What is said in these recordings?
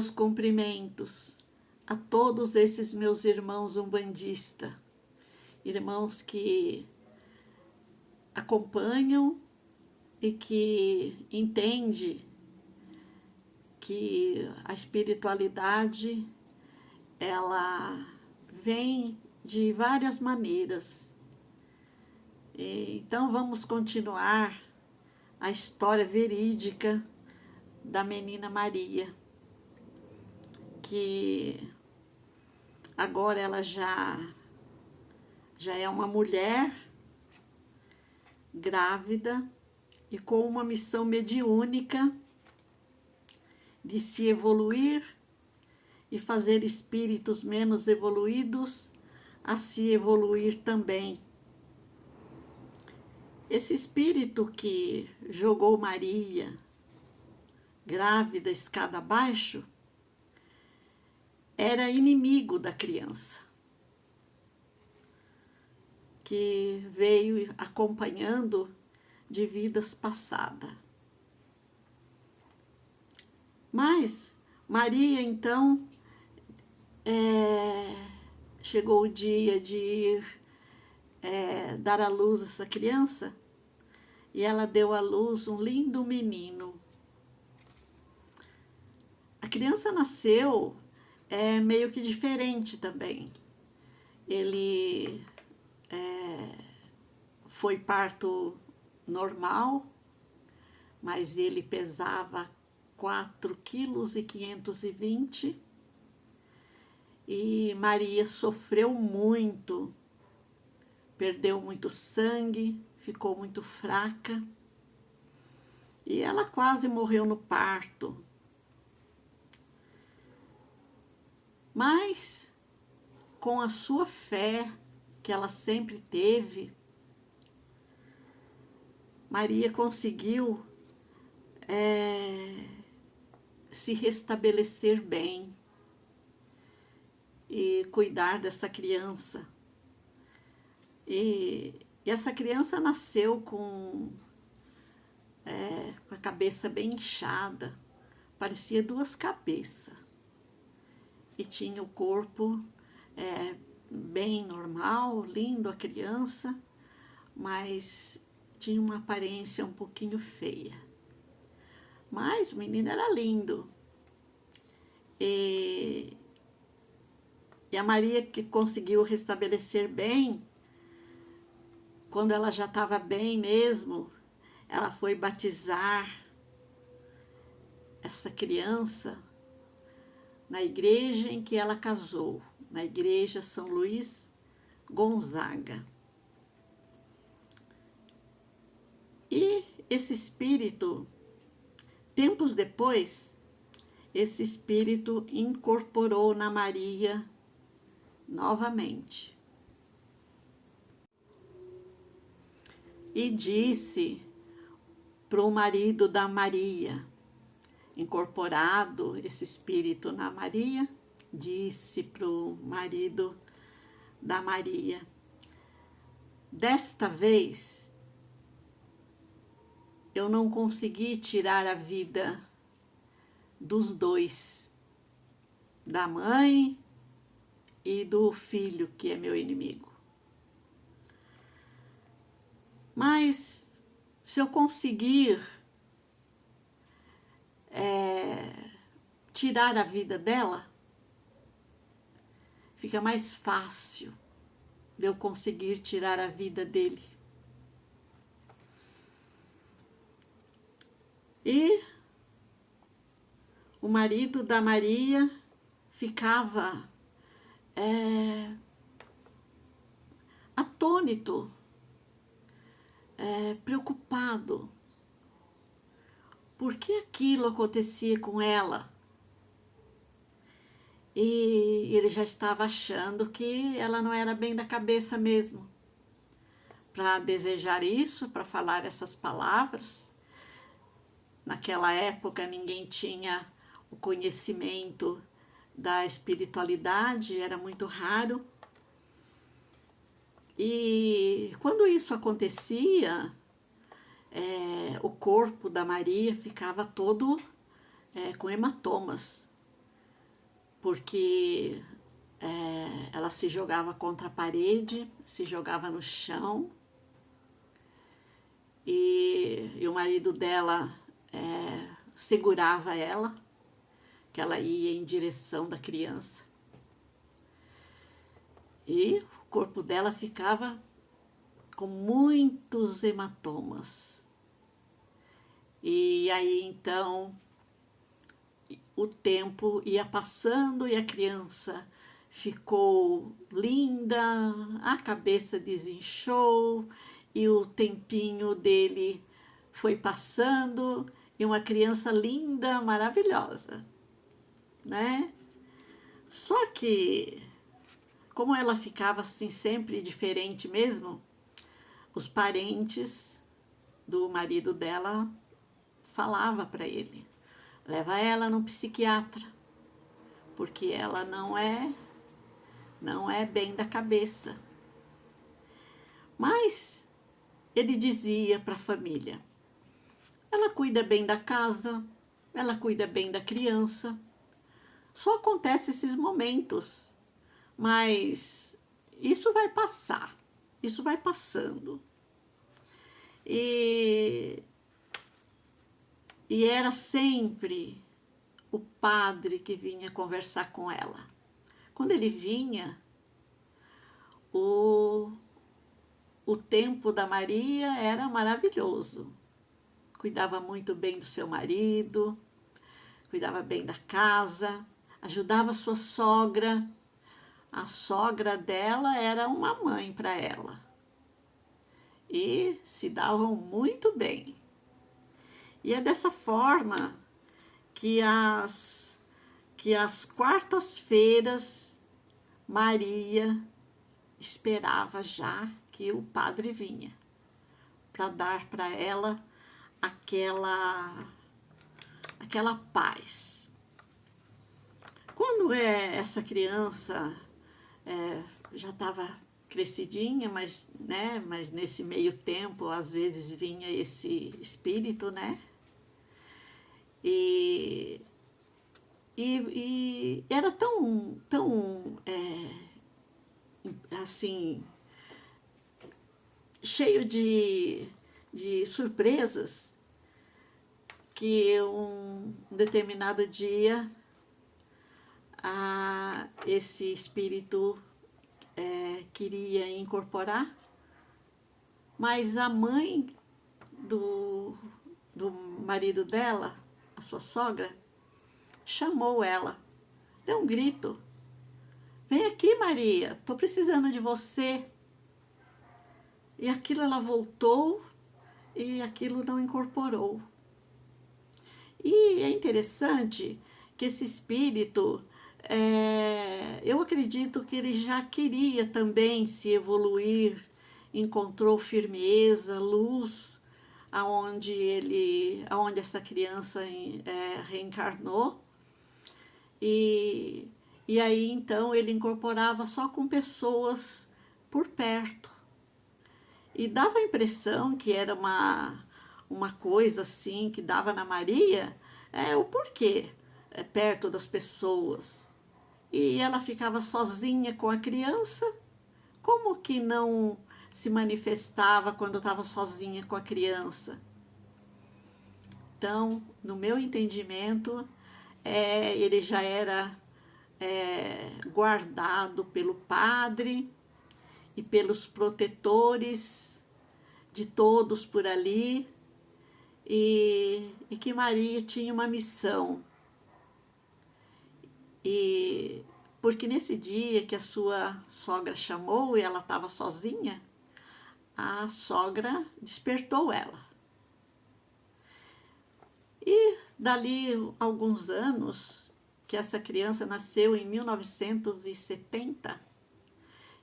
meus cumprimentos a todos esses meus irmãos umbandistas, irmãos que acompanham e que entendem que a espiritualidade ela vem de várias maneiras. Então vamos continuar a história verídica da menina Maria, que agora ela já é uma mulher grávida e com uma missão mediúnica de se evoluir e fazer espíritos menos evoluídos a se evoluir também. Esse espírito que jogou Maria grávida escada abaixo era inimigo da criança, que veio acompanhando de vidas passadas. Mas Maria, então, chegou o dia de ir dar à luz essa criança, e ela deu à luz um lindo menino. A criança nasceu meio que diferente também. Ele foi parto normal, mas ele pesava 4,520 kg e Maria sofreu muito, perdeu muito sangue, ficou muito fraca e ela quase morreu no parto. Mas com a sua fé que ela sempre teve, Maria conseguiu se restabelecer bem e cuidar dessa criança. E essa criança nasceu com a cabeça bem inchada, parecia duas cabeças. E tinha o corpo bem normal, lindo a criança, mas tinha uma aparência um pouquinho feia. Mas o menino era lindo. E a Maria, que conseguiu restabelecer bem, quando ela já estava bem mesmo, ela foi batizar essa criança na igreja em que ela casou, na igreja São Luís Gonzaga. E esse espírito, tempos depois, esse espírito incorporou na Maria novamente. E disse para o marido da Maria, incorporado esse espírito na Maria, disse para o marido da Maria: desta vez eu não consegui tirar a vida dos dois, da mãe e do filho, que é meu inimigo. Mas se eu conseguir tirar a vida dela, fica mais fácil de eu conseguir tirar a vida dele. E o marido da Maria ficava atônito, preocupado. Por que aquilo acontecia com ela? E ele já estava achando que ela não era bem da cabeça mesmo, para desejar isso, para falar essas palavras. Naquela época ninguém tinha o conhecimento da espiritualidade, era muito raro. E quando isso acontecia, o corpo da Maria ficava todo com hematomas. porque ela se jogava contra a parede, se jogava no chão, e o marido dela segurava ela, que ela ia em direção da criança. E o corpo dela ficava com muitos hematomas. E aí então o tempo ia passando e a criança ficou linda, a cabeça desinchou e o tempinho dele foi passando e uma criança linda, maravilhosa, né? Só que, como ela ficava assim sempre diferente mesmo, os parentes do marido dela falava para ele: leva ela no psiquiatra, porque ela não é bem da cabeça. Mas ele dizia para a família: ela cuida bem da casa, ela cuida bem da criança. Só acontece esses momentos, mas isso vai passar, isso vai passando. E era sempre o padre que vinha conversar com ela. Quando ele vinha, o tempo da Maria era maravilhoso. Cuidava muito bem do seu marido, cuidava bem da casa, ajudava sua sogra. A sogra dela era uma mãe para ela. E se davam muito bem. E é dessa forma que as quartas-feiras Maria esperava já que o padre vinha para dar para ela aquela paz. Quando essa criança já estava crescidinha, mas nesse meio tempo às vezes vinha esse espírito, né? E era tão assim, cheio de surpresas, que um determinado dia esse espírito queria incorporar, mas a mãe do marido dela, a sua sogra, chamou ela, deu um grito: vem aqui, Maria, estou precisando de você. E aquilo, ela voltou e aquilo não incorporou. E é interessante que esse espírito, eu acredito que ele já queria também se evoluir, encontrou firmeza, luz, aonde essa criança reencarnou. E aí então ele incorporava só com pessoas por perto. E dava a impressão que era uma coisa assim que dava na Maria, o porquê perto das pessoas. E ela ficava sozinha com a criança, como que não se manifestava quando estava sozinha com a criança? Então, no meu entendimento, ele já era guardado pelo padre e pelos protetores de todos por ali, e que Maria tinha uma missão. E porque nesse dia que a sua sogra chamou e ela estava sozinha, a sogra despertou ela. E dali alguns anos, que essa criança nasceu em 1970,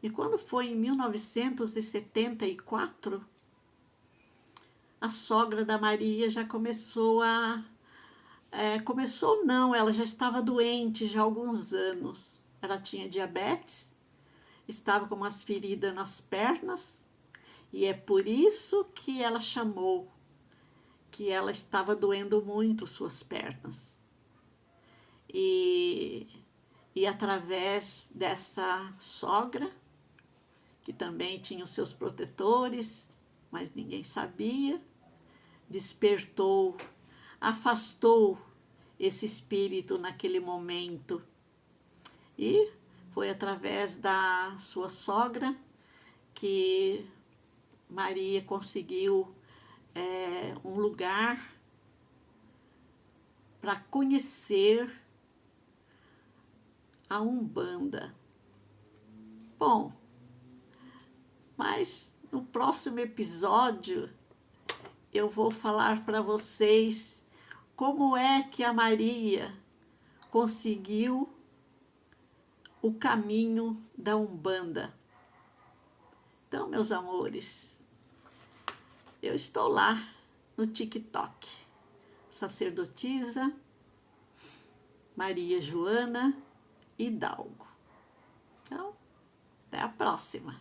e quando foi em 1974, a sogra da Maria já começou começou não, ela já estava doente já há alguns anos. Ela tinha diabetes, estava com umas feridas nas pernas, e é por isso que ela chamou, que ela estava doendo muito suas pernas. E E através dessa sogra, que também tinha os seus protetores, mas ninguém sabia, despertou, afastou esse espírito naquele momento. E foi através da sua sogra que Maria conseguiu um lugar para conhecer a Umbanda. Bom, mas no próximo episódio eu vou falar para vocês como é que a Maria conseguiu o caminho da Umbanda. Então, meus amores, eu estou lá no TikTok, sacerdotisa Maria Joana Hidalgo. Então, até a próxima.